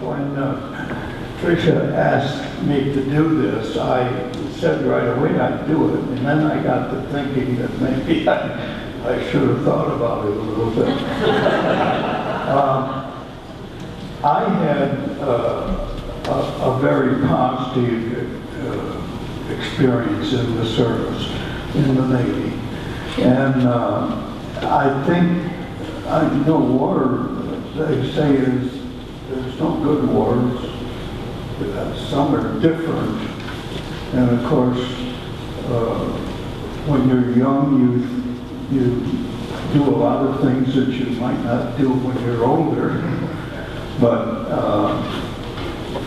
when Tricia asked me to do this, I said right away I'd do it, and then I got to thinking that maybe I should have thought about it a little bit. I had a very positive experience in the service, in the Navy, and I think no war, they say, there's no good wars. Some are different, and of course, when you're young, you do a lot of things that you might not do when you're older. But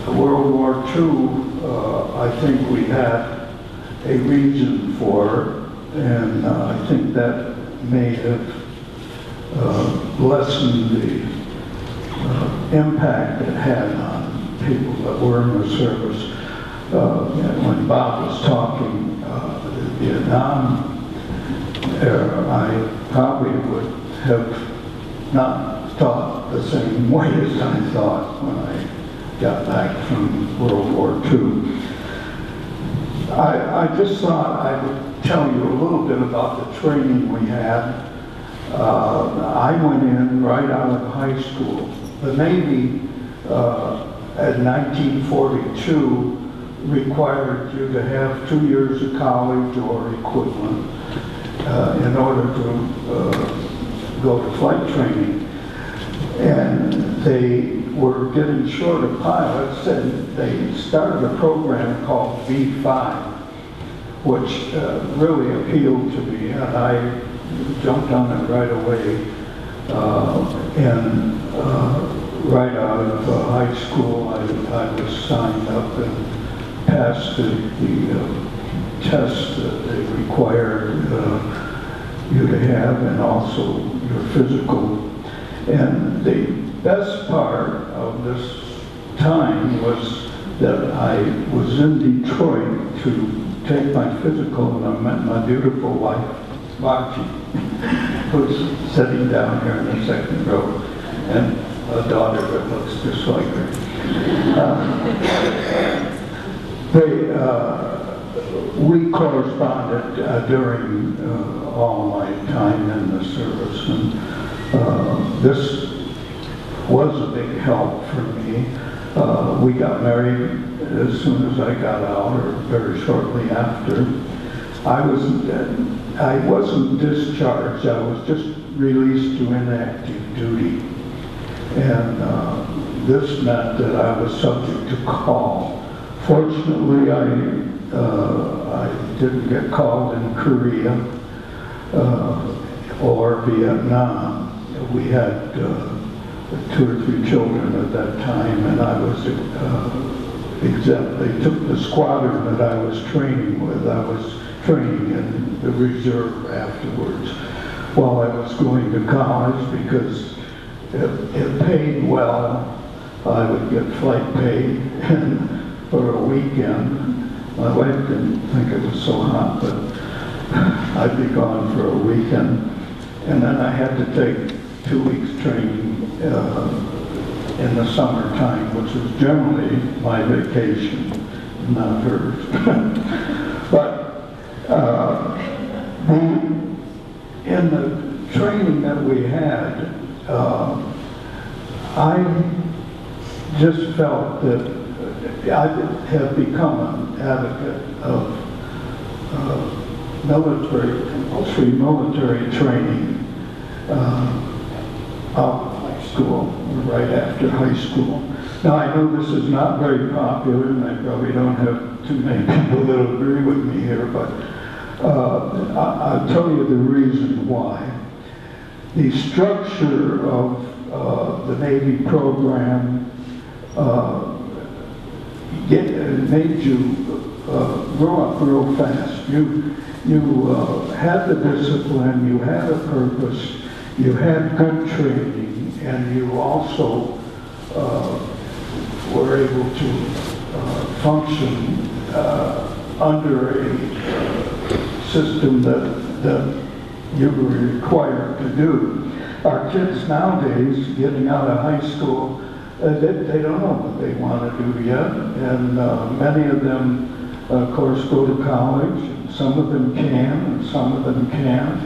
World War II, I think we had a reason for, and I think that may have lessened the impact it had on people that were in the service. When Bob was talking the Vietnam era, I probably would have not thought the same way as I thought when I got back from World War II. I just thought I would tell you a little bit about the training we had. I went in right out of high school. The Navy at 1942 required you to have 2 years of college or equivalent in order to go to flight training. And they were getting short of pilots, and they started a program called V5, which really appealed to me, and I jumped on it right away. And right out of high school, I was signed up and passed the test that they required you to have, and also your physical. And the best part of this time was that I was in Detroit to take my physical, and I met my beautiful wife, Margie, who's sitting down here in the second row, and a daughter that looks just like her. We corresponded during all my time in the service, and this was a big help for me. We got married as soon as I got out, or very shortly after. I wasn't discharged, I was just released to inactive duty. And this meant that I was subject to call. Fortunately, I didn't get called in Korea or Vietnam. We had 2 or 3 children at that time, and I was exempt. They took the squadron that I was training with. I was training in the reserve afterwards while I was going to college, because it paid well. I would get flight pay, and for a weekend, my wife didn't think it was so hot, but I'd be gone for a weekend. And then I had to take 2 weeks training in the summertime, which was generally my vacation, not hers. But in the training that we had, I just felt that I have become an advocate of compulsory military training out of high school, right after high school. Now, I know this is not very popular, and I probably don't have too many people that agree with me here, but I'll tell you the reason why. The structure of the Navy program made you grow up real fast. You had the discipline, you had a purpose, you had good training, and you also were able to function under a system that you were required to do. Our kids nowadays, getting out of high school, They don't know what they want to do yet, and many of them, of course, go to college, and some of them can, and some of them can't.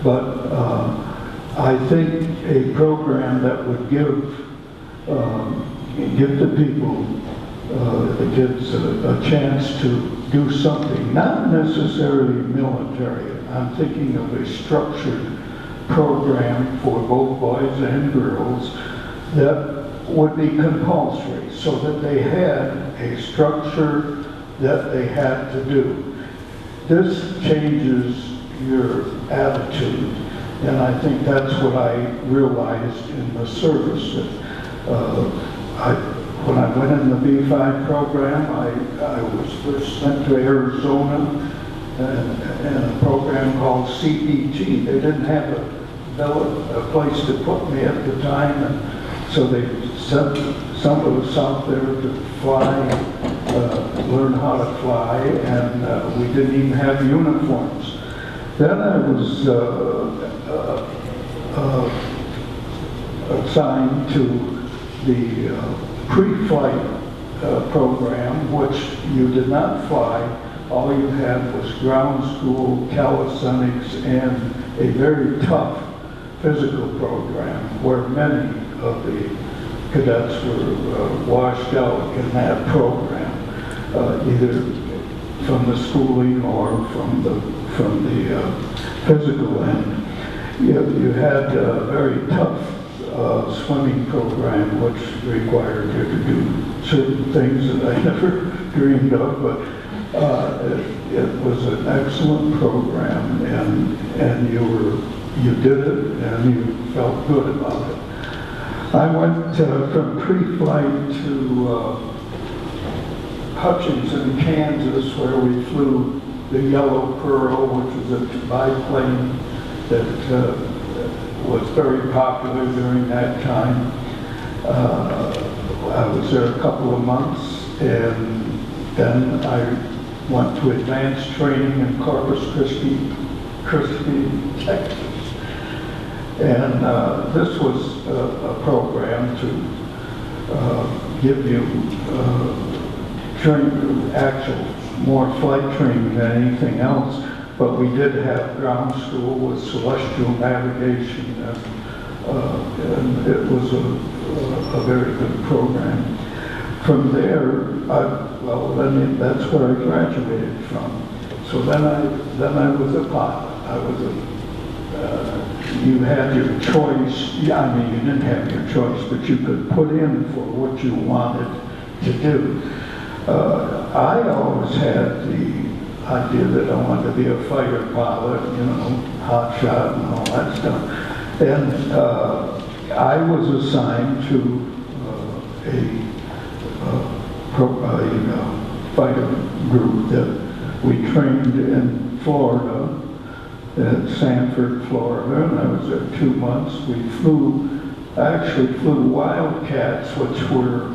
But I think a program that would give the people, the kids, a chance to do something, not necessarily military. I'm thinking of a structured program for both boys and girls that would be compulsory, so that they had a structure that they had to do. This changes your attitude, and I think that's what I realized in the service. When I went in the B5 program, I was first sent to Arizona and a program called CET. They didn't have a place to put me at the time, and so they sent some of us out there to fly, learn how to fly, and we didn't even have uniforms. Then I was assigned to the pre-flight program, which you did not fly. All you had was ground school, calisthenics, and a very tough physical program where many of the cadets were washed out in that program, either from the schooling or from the physical end. You had a very tough swimming program, which required you to do certain things that I never dreamed of, but it was an excellent program, and you did it, and you felt good about it. I went from pre-flight to Hutchinson, Kansas, where we flew the Yellow Pearl, which was a biplane that was very popular during that time. I was there a couple of months, and then I went to advanced training in Corpus Christi, Texas. And this was a program to give you actual more flight training than anything else. But we did have ground school with celestial navigation, and it was a very good program. From there, that's where I graduated from. So then I was a pilot. You had your choice. Yeah, I mean, you didn't have your choice, but you could put in for what you wanted to do. I always had the idea that I wanted to be a fighter pilot, hot shot and all that stuff. And I was assigned to a fighter group that we trained in Florida, at Sanford, Florida, and I was there 2 months. I actually flew Wildcats, which were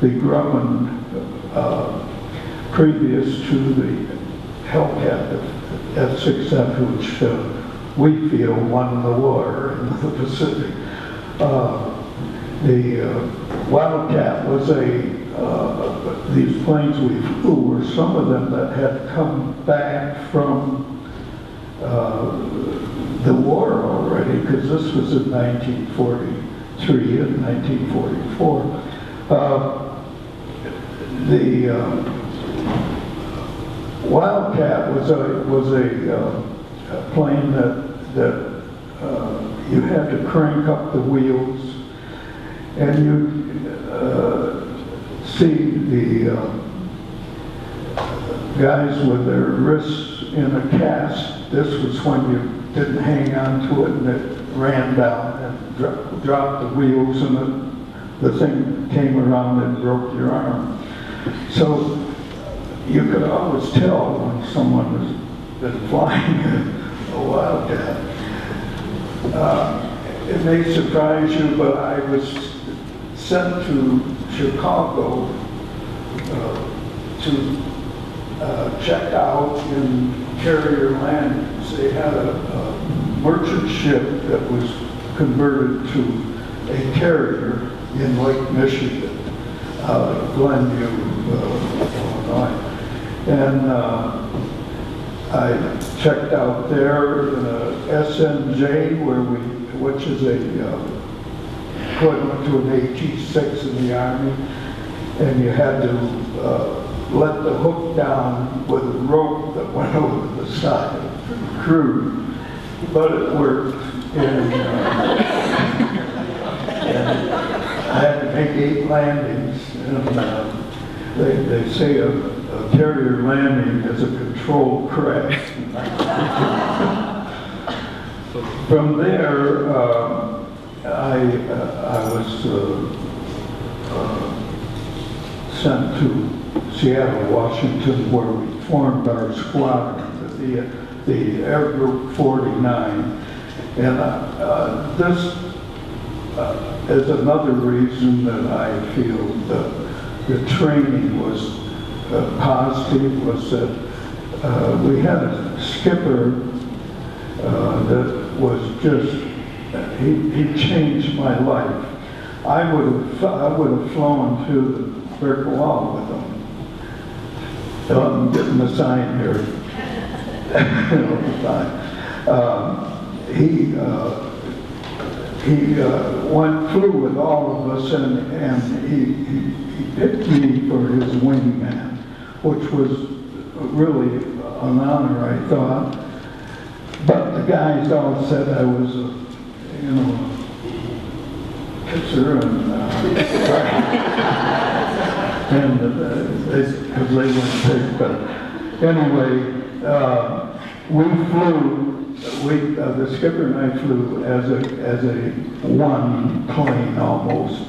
the Grumman previous to the Hellcat F-6F, which we feel won the war in the Pacific. The Wildcat was these planes we flew were some of them that had come back from the war already, because this was in 1943 and 1944. The Wildcat was a plane that you had to crank up the wheels, and you see the guys with their wrists in a cast. This was when you didn't hang on to it and it ran down and dropped the wheels, and the thing came around and broke your arm. So you could always tell when someone has been flying a Wildcat. It may surprise you, but I was sent to Chicago to check out in carrier landings. They had a merchant ship that was converted to a carrier in Lake Michigan, Glenview, Illinois. And I checked out there SNJ, which is equivalent to an AT-6 in the Army, and you had to let the hook down with a rope that went over the side of the crew, but it worked. And I had to make 8 landings, and they say a carrier landing is a controlled crash. From there, I was sent to Seattle, Washington, where we formed our squadron, the Air Group 49. And this is another reason that I feel that the training was positive, was that we had a skipper that was just, he changed my life. I would have flown through the brick wall with him. I'm getting the sign here. He flew with all of us, and he picked me for his wingman, which was really an honor, I thought. But the guys all said I was a, kisser, because they weren't big. But anyway, we flew. The skipper and I flew as a one plane almost.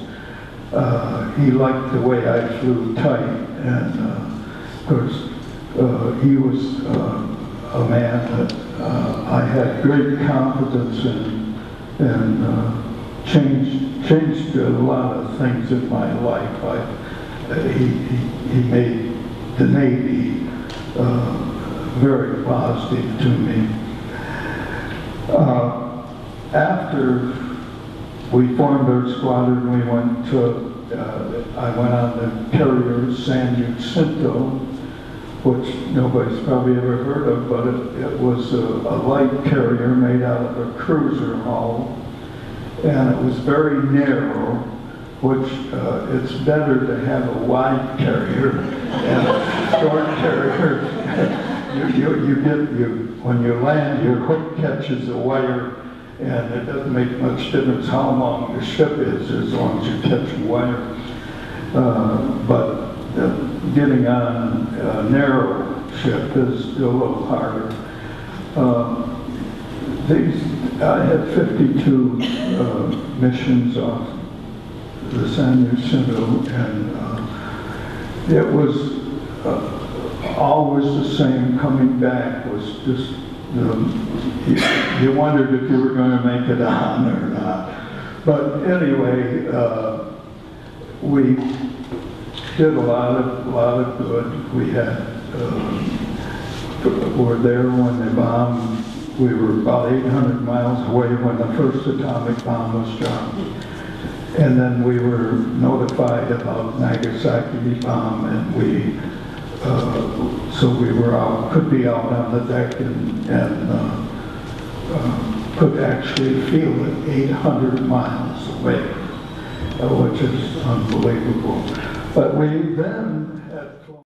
He liked the way I flew tight, and of course he was a man that I had great confidence in, and changed a lot of things in my life. He made the Navy very positive to me. After we formed our squadron, we went to, I went on the carrier San Jacinto, which nobody's probably ever heard of, but it was a light carrier made out of a cruiser hull, and it was very narrow, which it's better to have a wide carrier and a short carrier. When you land, your hook catches the wire, and it doesn't make much difference how long the ship is as long as you catch the wire. But getting on a narrow ship is a little harder. I had 52 missions off the San Jacinto, and it was always the same. Coming back was just, you wondered if you were going to make it on or not. But anyway, we did a lot of good. We had, were there when the bomb, we were about 800 miles away when the first atomic bomb was dropped. And then we were notified about Nagasaki bomb, and so we were out, could be out on the deck, and could actually feel it 800 miles away, which is unbelievable. But we then